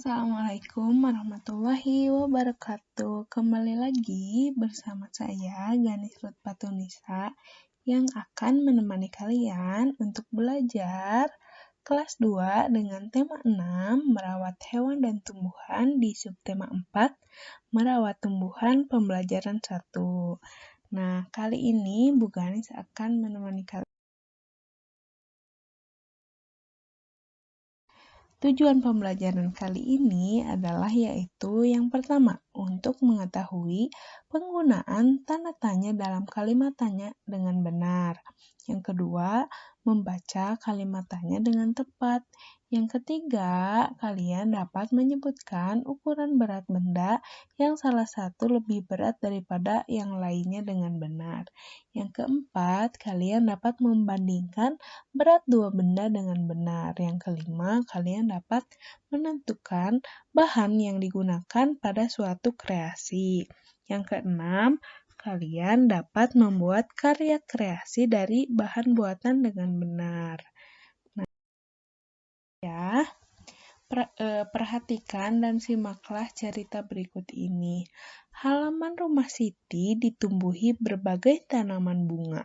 Assalamualaikum warahmatullahi wabarakatuh. Kembali lagi bersama saya, Ganis Lutfatunisa, yang akan menemani kalian untuk belajar kelas 2 dengan tema 6, merawat hewan dan tumbuhan di subtema 4, merawat tumbuhan pembelajaran 1. Nah, kali ini Bu Ganis akan menemani kalian. Tujuan pembelajaran kali ini adalah yaitu yang pertama, untuk mengetahui penggunaan tanda tanya dalam kalimat tanya dengan benar. Yang kedua, membaca kalimat tanya dengan tepat. Yang ketiga, kalian dapat menyebutkan ukuran berat benda yang salah satu lebih berat daripada yang lainnya dengan benar. Yang keempat, kalian dapat membandingkan berat dua benda dengan benar. Yang kelima, kalian dapat menentukan bahan yang digunakan pada suatu kreasi. Yang keenam, kalian dapat membuat karya kreasi dari bahan buatan dengan benar. Nah, ya, perhatikan dan simaklah cerita berikut ini. Halaman rumah Siti ditumbuhi berbagai tanaman bunga.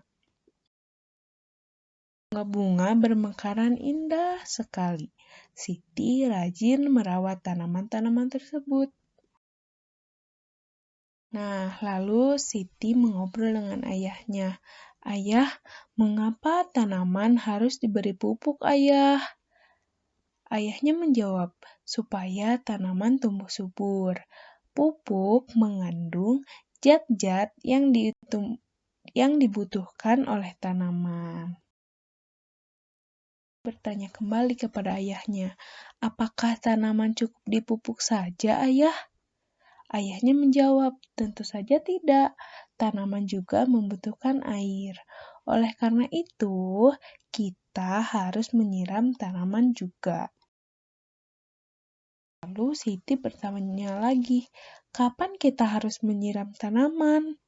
Bunga-bunga bermekaran indah sekali. Siti rajin merawat tanaman-tanaman tersebut. Nah, lalu Siti mengobrol dengan ayahnya. Ayah, mengapa tanaman harus diberi pupuk, Ayah? Ayahnya menjawab, supaya tanaman tumbuh subur. Pupuk mengandung zat-zat yang dibutuhkan oleh tanaman. Bertanya kembali kepada ayahnya, apakah tanaman cukup dipupuk saja, Ayah? Ayahnya menjawab, tentu saja tidak. Tanaman juga membutuhkan air. Oleh karena itu, kita harus menyiram tanaman juga. Lalu Siti bertanya lagi, kapan kita harus menyiram tanaman?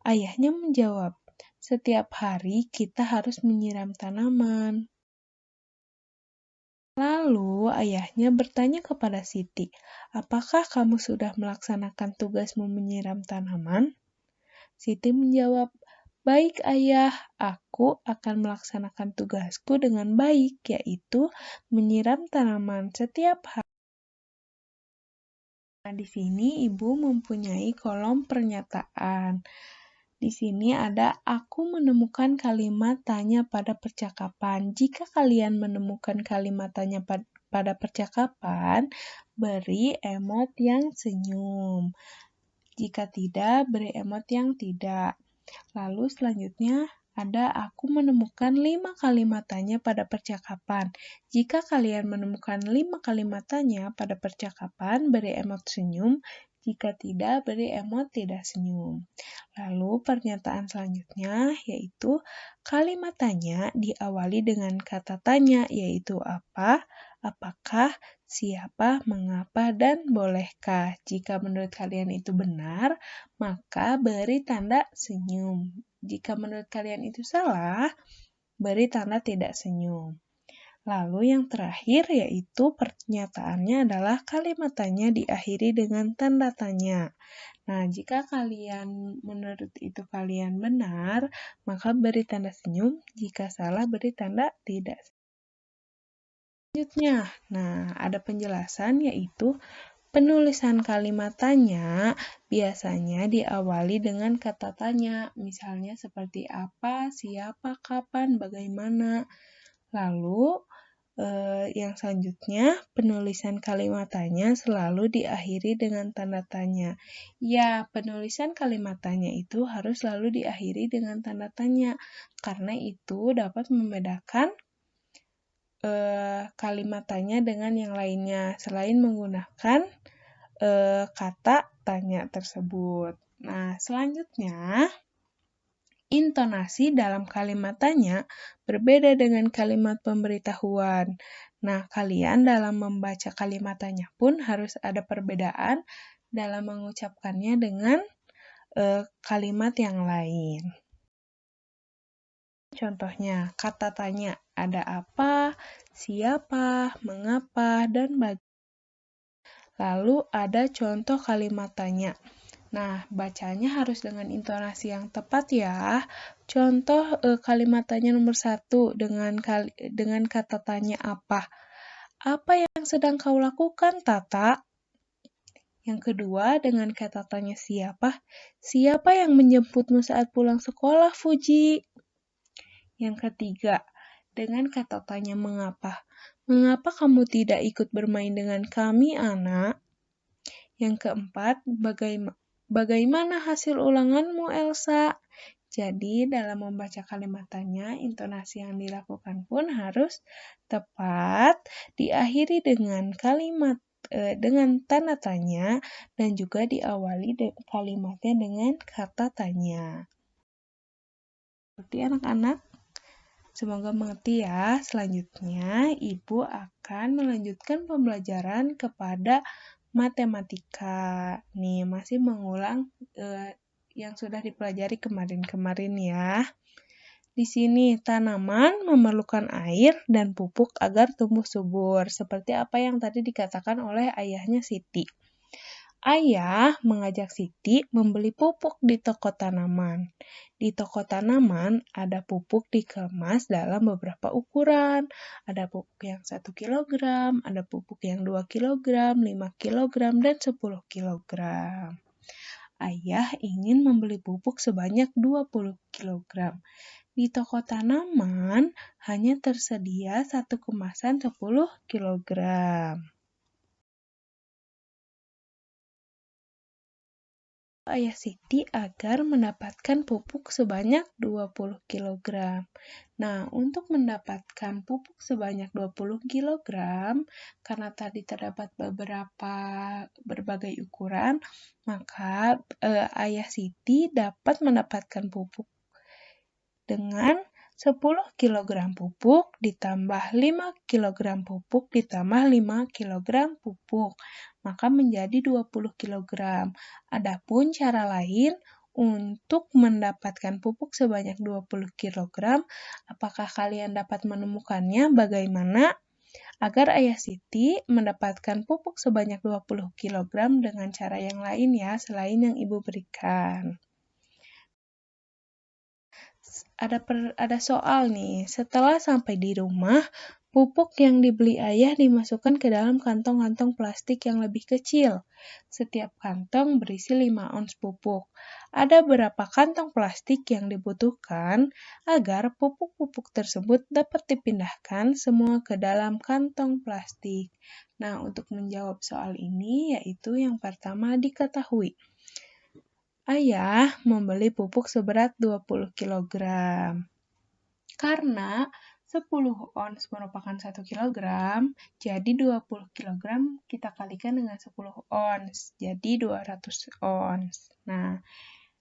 Ayahnya menjawab, setiap hari kita harus menyiram tanaman. Lalu ayahnya bertanya kepada Siti, apakah kamu sudah melaksanakan tugasmu menyiram tanaman? Siti menjawab, baik ayah, aku akan melaksanakan tugasku dengan baik, yaitu menyiram tanaman setiap hari. Nah, di sini ibu mempunyai kolom pernyataan. Di sini ada aku menemukan kalimat tanya pada percakapan. Jika kalian menemukan kalimat tanya pada percakapan, beri emot yang senyum. Jika tidak, beri emot yang tidak. Lalu selanjutnya ada aku menemukan 5 kalimat tanya pada percakapan. Jika kalian menemukan 5 kalimat tanya pada percakapan, beri emot senyum. Jika tidak, beri emot tidak senyum. Lalu pernyataan selanjutnya yaitu kalimat tanya diawali dengan kata tanya yaitu apa, apakah, siapa, mengapa, dan bolehkah. Jika menurut kalian itu benar, maka beri tanda senyum. Jika menurut kalian itu salah, beri tanda tidak senyum. Lalu yang terakhir yaitu pernyataannya adalah kalimat tanya diakhiri dengan tanda tanya. Nah, jika menurut itu kalian benar, maka beri tanda senyum. Jika salah, beri tanda tidak. Selanjutnya, nah ada penjelasan yaitu penulisan kalimat tanya biasanya diawali dengan kata tanya, misalnya seperti apa, siapa, kapan, bagaimana. Lalu, yang selanjutnya, penulisan kalimat tanya selalu diakhiri dengan tanda tanya. Ya, penulisan kalimat tanya itu harus selalu diakhiri dengan tanda tanya, karena itu dapat membedakan kalimat tanya dengan yang lainnya, selain menggunakan kata tanya tersebut. Nah, selanjutnya, intonasi dalam kalimat tanya berbeda dengan kalimat pemberitahuan. Nah, kalian dalam membaca kalimat tanya pun harus ada perbedaan dalam mengucapkannya dengan kalimat yang lain. Contohnya, kata tanya ada apa, siapa, mengapa, dan bagaimana. Lalu ada contoh kalimat tanya. Nah, bacanya harus dengan intonasi yang tepat ya. Contoh kalimat tanya nomor 1 dengan kata tanya apa? Apa yang sedang kau lakukan, Tata? Yang kedua, dengan kata tanya siapa? Siapa yang menjemputmu saat pulang sekolah, Fuji? Yang ketiga, dengan kata tanya mengapa? Mengapa kamu tidak ikut bermain dengan kami, anak? Yang keempat, bagaimana hasil ulanganmu, Elsa? Jadi, dalam membaca kalimat tanya, intonasi yang dilakukan pun harus tepat, diakhiri dengan dengan tanda tanya, dan juga diawali kalimatnya dengan kata tanya. Seperti anak-anak, semoga mengerti ya. Selanjutnya, Ibu akan melanjutkan pembelajaran kepada matematika. Nih, masih mengulang yang sudah dipelajari kemarin-kemarin ya. Di sini, tanaman memerlukan air dan pupuk agar tumbuh subur, seperti apa yang tadi dikatakan oleh ayahnya Siti. Ayah mengajak Siti membeli pupuk di toko tanaman. Di toko tanaman ada pupuk dikemas dalam beberapa ukuran. Ada pupuk yang 1 kg, ada pupuk yang 2 kg, 5 kg, dan 10 kg. Ayah ingin membeli pupuk sebanyak 20 kg. Di toko tanaman hanya tersedia satu kemasan 10 kg. Ayah Siti agar mendapatkan pupuk sebanyak 20 kg. Nah, untuk mendapatkan pupuk sebanyak 20 kg, karena tadi terdapat berbagai ukuran, maka Ayah Siti dapat mendapatkan pupuk dengan 10 kg pupuk ditambah 5 kg pupuk ditambah 5 kg pupuk, maka menjadi 20 kg. Adapun cara lain untuk mendapatkan pupuk sebanyak 20 kg, apakah kalian dapat menemukannya bagaimana? Agar Ayah Siti mendapatkan pupuk sebanyak 20 kg dengan cara yang lain ya, selain yang Ibu berikan. Ada soal nih, setelah sampai di rumah, pupuk yang dibeli ayah dimasukkan ke dalam kantong-kantong plastik yang lebih kecil. Setiap kantong berisi 5 ons pupuk. Ada berapa kantong plastik yang dibutuhkan agar pupuk-pupuk tersebut dapat dipindahkan semua ke dalam kantong plastik? Nah, untuk menjawab soal ini, yaitu yang pertama diketahui. Ayah membeli pupuk seberat 20 kg. Karena 10 ons merupakan 1 kg, jadi 20 kg kita kalikan dengan 10 ons, jadi 200 ons. Nah,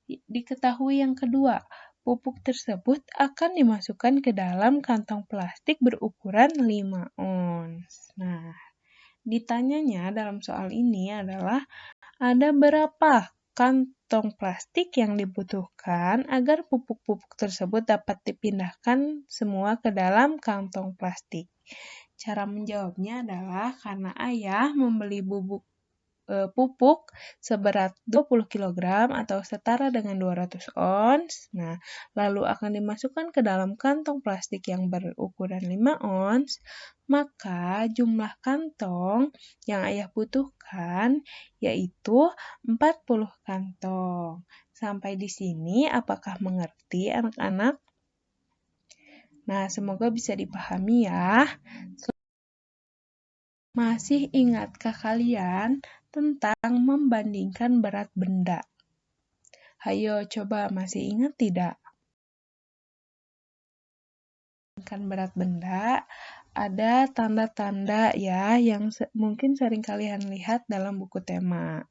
diketahui yang kedua, pupuk tersebut akan dimasukkan ke dalam kantong plastik berukuran 5 ons. Nah, ditanyanya dalam soal ini adalah ada berapa kantong plastik yang dibutuhkan agar pupuk-pupuk tersebut dapat dipindahkan semua ke dalam kantong plastik. Cara menjawabnya adalah karena ayah membeli pupuk seberat 20 kg atau setara dengan 200 ons. Nah, lalu akan dimasukkan ke dalam kantong plastik yang berukuran 5 ons, maka jumlah kantong yang ayah butuhkan yaitu 40 kantong. Sampai di sini apakah mengerti anak-anak? Nah, semoga bisa dipahami ya. Masih ingatkah kalian tentang membandingkan berat benda? Hayo coba, masih ingat tidak? Membandingkan berat benda, ada tanda-tanda ya yang mungkin sering kalian lihat dalam buku tema.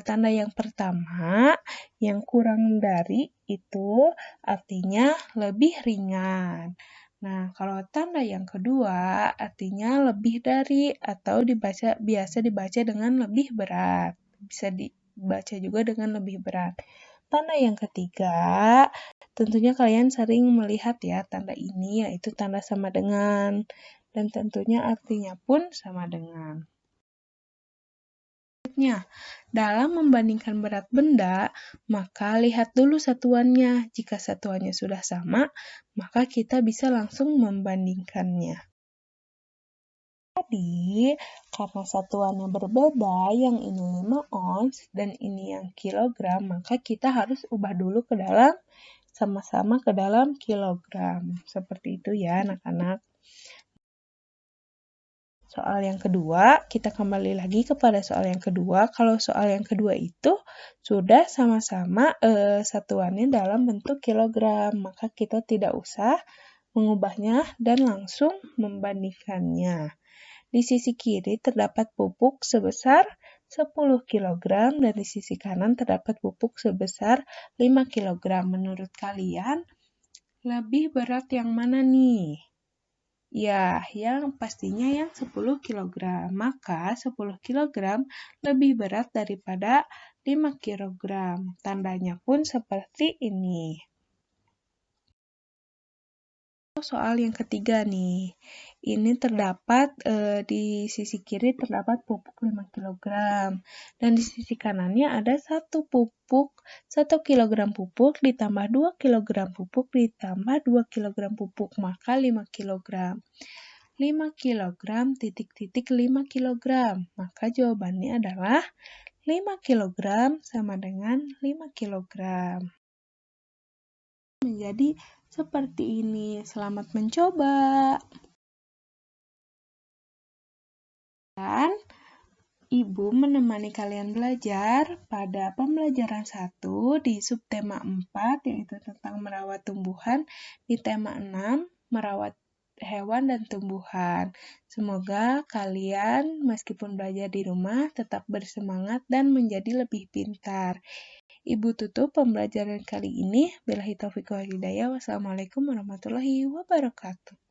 Tanda yang pertama, yang kurang dari itu artinya lebih ringan. Nah, kalau tanda yang kedua artinya lebih dari atau biasa dibaca dengan lebih berat. Bisa dibaca juga dengan lebih berat. Tanda yang ketiga, tentunya kalian sering melihat ya tanda ini, yaitu tanda sama dengan, dan tentunya artinya pun sama dengan. Dalam membandingkan berat benda, maka lihat dulu satuannya. Jika satuannya sudah sama, maka kita bisa langsung membandingkannya. Jadi, karena satuannya berbeda, yang ini 5 ons dan ini yang kilogram, maka kita harus ubah dulu ke dalam sama-sama ke dalam kilogram. Seperti itu ya, anak-anak. Soal yang kedua, kita kembali lagi kepada soal yang kedua. Kalau soal yang kedua itu sudah sama-sama satuannya dalam bentuk kilogram, maka kita tidak usah mengubahnya dan langsung membandingkannya. Di sisi kiri terdapat pupuk sebesar 10 kg dan di sisi kanan terdapat pupuk sebesar 5 kg. Menurut kalian, lebih berat yang mana nih? Ya, yang pastinya yang 10 kg. Maka 10 kg lebih berat daripada 5 kg. Tandanya pun seperti ini. Soal yang ketiga nih. Ini terdapat di sisi kiri terdapat pupuk 5 kg. Dan di sisi kanannya ada 1 pupuk, 1 kg pupuk ditambah 2 kg pupuk ditambah 2 kg pupuk, maka 5 kg. 5 kg titik-titik 5 kg. Maka jawabannya adalah 5 kg sama dengan 5 kg. Menjadi seperti ini. Selamat mencoba. Dan Ibu menemani kalian belajar pada pembelajaran 1 di subtema 4, yaitu tentang merawat tumbuhan, di tema 6, merawat hewan dan tumbuhan. Semoga kalian meskipun belajar di rumah tetap bersemangat dan menjadi lebih pintar. Ibu tutup pembelajaran kali ini. Billahi taufiq wal hidayah. Wassalamualaikum warahmatullahi wabarakatuh.